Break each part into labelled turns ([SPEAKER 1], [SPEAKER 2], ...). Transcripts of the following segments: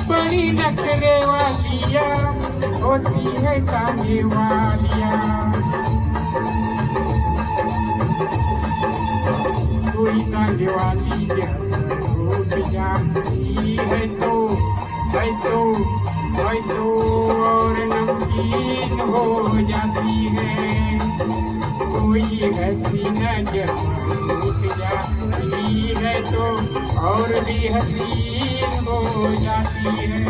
[SPEAKER 1] बड़ी नखरे वालिया होती है कांधे वालिया। कोई कांधे वाली टूट जाती है तो और नमकीन हो जाती है। कोई हंसी नजर टूट जाती है तो और भी हसीन हो जाती है।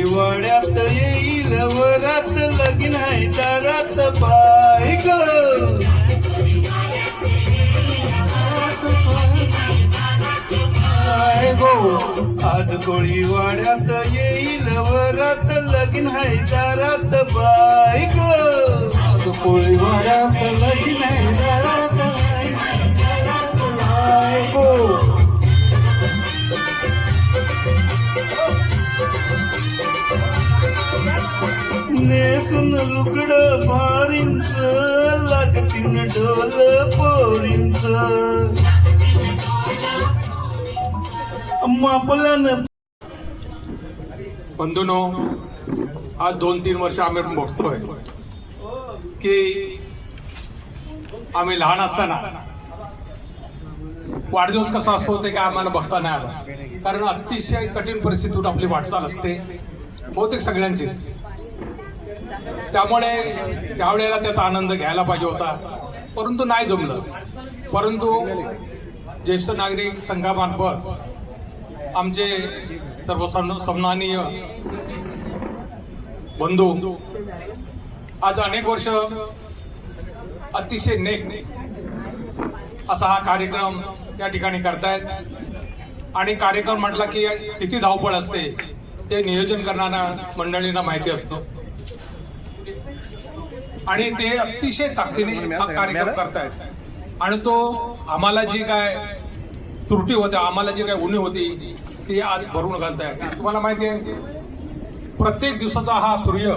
[SPEAKER 2] वड्यात येईल वरात लगीन आहे दारात पाय ग। आज कोळी वाड्यात येईल वरात लगीन हाय दारात बाईक
[SPEAKER 1] कोळी वरात लगीन आहे दारात बायको.
[SPEAKER 2] नेसून लुगड भारींच लागतीन ढोल पोरींच मापल्यानं.
[SPEAKER 3] बंधूनो, आज 2-3 वर्ष आम्ही बघतोय की आम्ही लहान असताना वाढदिवस कसा असतो ते काय आम्हाला बघता नाही आलं, कारण अतिशय कठीण परिस्थितीतून आपली वाटचाल असते बहुतेक सगळ्यांची. त्यामुळे त्यावेळेला त्याचा आनंद घ्यायला पाहिजे होता, परंतु नाही जमलं. परंतु ज्येष्ठ नागरिक संघामार्फत आमचे सर्व सन्माननीय बंधू आज अनेक वर्ष अतिशय नेक असा हा कार्यक्रम या ठिकाणी करतायत. आणि कार्यक्रम म्हटला की किती धावपळ असते ते नियोजन करणाऱ्या मंडळींना माहिती असतं, आणि ते अतिशय ताकदीने हा कार्यक्रम करतायत. आणि तो आम्हाला जी काय त्रुटी होत्या, आम्हाला जी काय उणीव होती ती आज भरून घालतायत. तुम्हाला माहिती आहे, प्रत्येक दिवसाचा हा सूर्य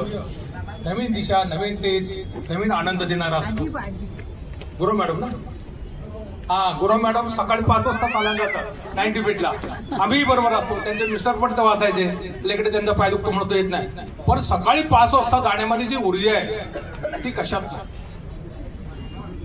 [SPEAKER 3] नवीन दिशा, नवीन तेज, नवीन आनंद देणारा असतो. गुरु मॅडम ना, गुरु मॅडम सकाळी 5 वाजता चालत जातात 90 फीटला. आम्हीही बरोबर असतो, त्यांचे मिस्टर पण तेव्हा असायचे. लेकडे त्यांचा पाय दुखतो म्हणतो येत नाही, पण सकाळी 5 वाजता जाण्यामध्ये जी ऊर्जा आहे ती कशात.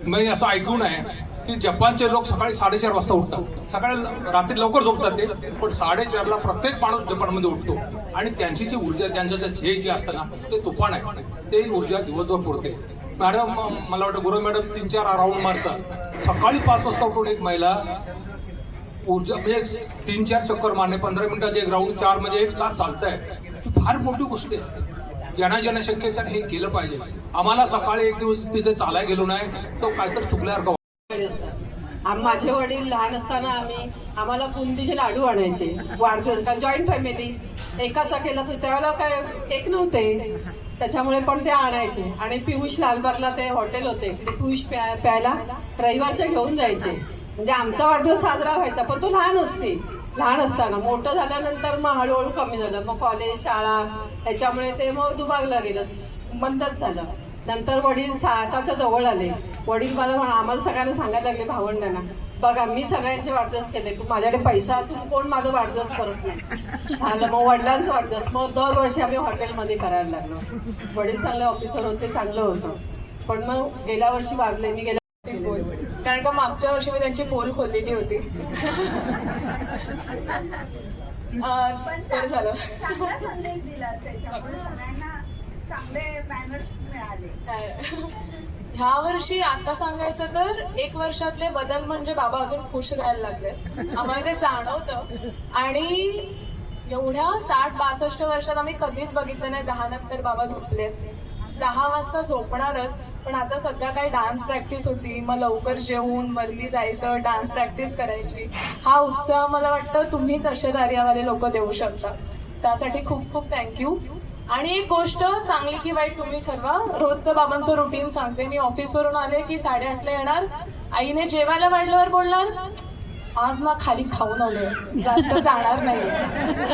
[SPEAKER 3] मी असं ऐकून आहे की जपानचे लोक सकाळी 4:30 वाजता उठतात. सकाळी रात्री लवकर झोपतात ते, पण 4:30ला प्रत्येक माणूस जपानमध्ये उठतो. आणि त्यांची जी ऊर्जा, त्यांचं जे ध्येय जे असतं ना ते तुफान आहे, ते ऊर्जा दिवसभर पुरते. मॅडम, मला वाटतं गुरु मॅडम 3-4 राऊंड मारतात सकाळी 5 वाजता उठून. एक महिला ऊर्जा म्हणजे 3-4 चक्कर मारणे, 15 मिनिटाचे एक राऊंड, 4 म्हणजे 1 तास चालतंय. फार मोठी गोष्ट आहे. ज्यांना शक्य आहे हे केलं पाहिजे. आम्हाला सकाळी एक दिवस तिथे चालायला गेलो नाही तो काहीतरी चुकल्यावर का.
[SPEAKER 4] माझे वडील लहान असताना आम्हाला बुंदीचे लाडू आणायचे वाढदिवस, कारण जॉईंट फॅमिली एकाचा केला तर त्यावेळेला काय केक नव्हते, त्याच्यामुळे पण ते आणायचे. आणि पियुष लालबागला ते हॉटेल होते, तिथे पियुष प्यायला रविवारच्या घेऊन जायचे. म्हणजे आमचा वाढदिवस साजरा व्हायचा, पण तो लहान असताना. मोठं झाल्यानंतर मग हळूहळू कमी झालं, मग कॉलेज, शाळा ह्याच्यामुळे ते मग दुभागलं गेलं, बंदच झालं. नंतर वडील साताच्या जवळ आले. वडील मला आम्हाला सगळ्यांना सांगायला लागले, भावंडांना, बघा मी सगळ्यांचे वाढदिवस केले, माझ्याकडे पैसा असून कोण माझा वाढदिवस करत नाही. झालं मग वडिलांचा वाढदिवस, मग दरवर्षी आम्ही हॉटेलमध्ये करायला लागलो. वडील चांगले ऑफिसर होते, चांगलं होतं. पण मग गेल्या वर्षी वाढले, मी गेल्या पोल, कारण का मागच्या वर्षी मी त्यांची पोल खोललेली होती. बरं झालं. ह्या वर्षी आता सांगायचं तर 1 वर्षातले बदल म्हणजे बाबा अजून खुश राहायला लागले, आम्हाला ते जाणवतं. आणि एवढ्या 60-62 वर्षात आम्ही कधीच बघितलं नाही 10 नंतर बाबा झोपले. 10 वाजता झोपणारच, पण आता सध्या काही डान्स प्रॅक्टिस होती, मग लवकर जेवून वरती जायचं, डान्स प्रॅक्टिस करायची. हा उत्साह मला वाटतं तुम्हीच असे कार्यावाले लोक देऊ शकता, त्यासाठी खूप खूप थँक्यू. आणि एक गोष्ट चांगली की वाईट तुम्ही ठरवा. रोजचं बाबांचं रुटीन सांगते मी. ऑफिसवरून आले की 8:30ला येणार, आईने जेवायला वाढल्यावर बोलणार, आज ना खाली खाऊन आलोय, जास्त जाणार नाही.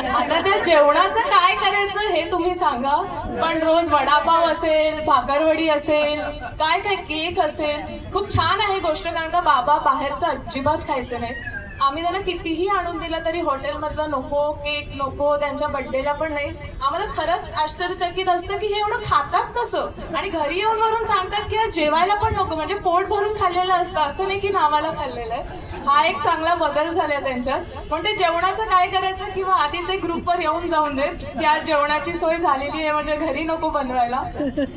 [SPEAKER 4] आता त्या जेवणाचं काय करायचं हे तुम्ही सांगा, पण रोज वडापाव असेल, भाकरवडी असेल, काय केक असेल, खूप छान आहे गोष्ट. कारण का बाबा बाहेरचं अजिबात खायचं नाही. आम्ही त्यांना कितीही आणून दिलं तरी हॉटेलमधलं नको, केक नको, त्यांच्या बर्थडेला पण नाही. आम्हाला खरंच आश्चर्यचकित असतं की हे एवढं खातात कसं, आणि घरी येऊन वरून सांगतात की जेवायला पण नको, म्हणजे पोट भरून खाल्लेलं असतं, असं नाही की नावाला खाल्लेलं आहे. हा एक चांगला बदल झालाय त्यांच्यात. पण ते जेवणाचं काय करायचं किंवा आधीच एक ग्रुपवर येऊन जाऊन देत की आज जेवणाची सोय झालेली आहे म्हणजे घरी नको बनवायला.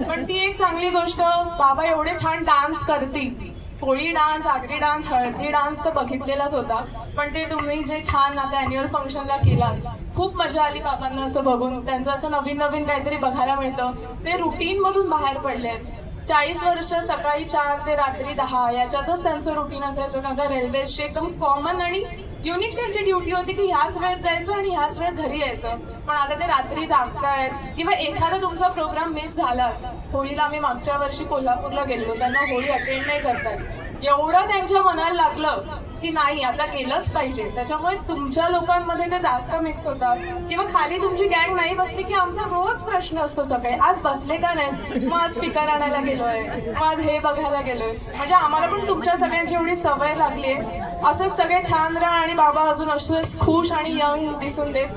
[SPEAKER 4] पण ती एक चांगली गोष्ट. बाबा एवढे छान डान्स करती, कोळी डान्स, आगरी डान्स, हळदी डान्स तर बघितलेलाच होता, पण ते तुम्ही जे छान आता अॅन्युअल फंक्शनला केला, खूप मजा आली बाबांना असं बघून. त्यांचं असं नवीन नवीन काहीतरी बघायला मिळतं. ते रुटीन मधून बाहेर पडले आहेत. 40 वर्ष सकाळी 4 ते रात्री 10 याच्यातच त्यांचं रुटीन असायचं, कारण का रेल्वेचे एकदम कॉमन आणि युनिक त्यांची ड्युटी होती की ह्याच वेळेत जायचं आणि ह्याच वेळेत घरी यायचं. पण आता ते रात्री जागतायत किंवा एखादा तुमचा प्रोग्राम मिस झालाच. होळीला आम्ही मागच्या वर्षी कोल्हापूरला गेलो, त्यांना होळी अटेंड नाही करतात. एवढं त्यांच्या मनाला लागलं की नाही आता केलंच पाहिजे. त्याच्यामुळे तुमच्या लोकांमध्ये ते जास्त मिक्स होतात. किंवा खाली तुमची गँग नाही बसली की आमचा रोज प्रश्न असतो सकाळी, आज बसले का नाही, मग आज स्पीकर आणायला गेलोय, मग आज हे बघायला गेलोय. म्हणजे आम्हाला पण तुमच्या सगळ्यांची एवढी सवय लागली आहे. असंच सगळे छान राहा आणि बाबा अजून असंच खुश आणि यंग दिसून देत.